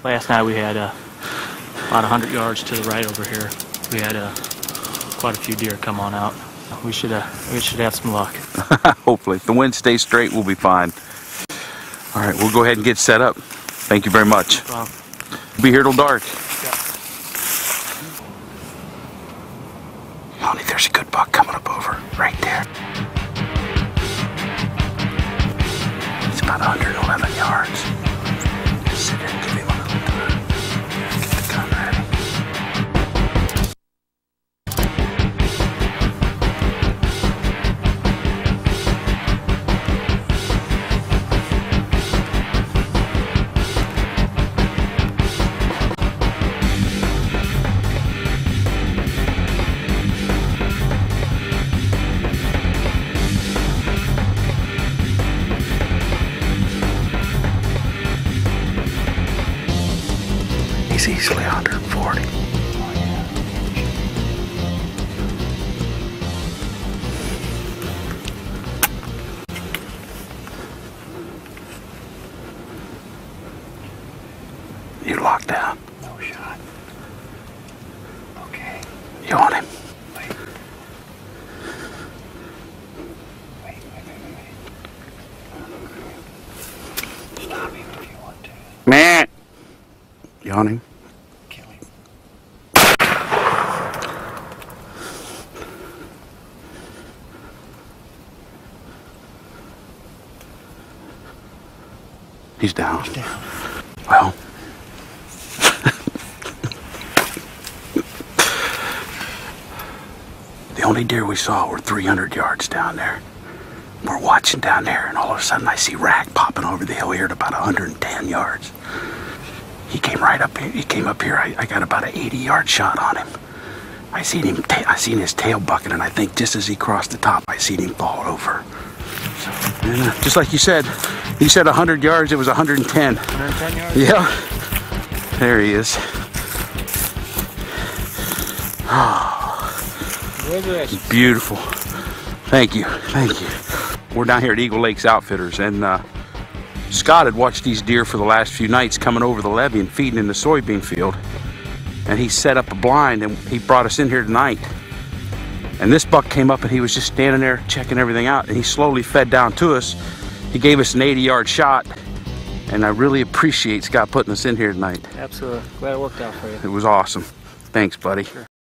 Last night we had about 100 yards to the right over here. We had quite a few deer come on out. We should have some luck. Hopefully. If the wind stays straight, we'll be fine. All right, we'll go ahead and get set up. Thank you very much. Well, We'll be here till dark. yeah. Honey, there's a good buck coming up over right there. It's about 111 yards. Just sit there and give him a little time. Get the gun ready. He's easily 140. You locked down. No shot. Okay. You on him? Wait. Stop him if you want to. Man. You on him? Kill him. He's down. He's down. Well. The only deer we saw were 300 yards down there. We're watching down there, and all of a sudden I see rack popping over the hill here at about 110 yards. He came right up here. He came up here. I got about an 80-yard shot on him. I seen his tail bucket, and I think just as he crossed the top, I seen him fall over. So, and, just like you said 100 yards. It was 110. 110 yards? Yeah. There he is. Congratulations. Beautiful. Thank you. Thank you. We're down here at Eagle Lakes Outfitters, and Scott had watched these deer for the last few nights coming over the levee and feeding in the soybean field. And he set up a blind, and he brought us in here tonight. And this buck came up, and he was just standing there checking everything out, and he slowly fed down to us. He gave us an 80-yard shot, and I really appreciate Scott putting us in here tonight. Absolutely. Glad it worked out for you. It was awesome. Thanks, buddy. Sure.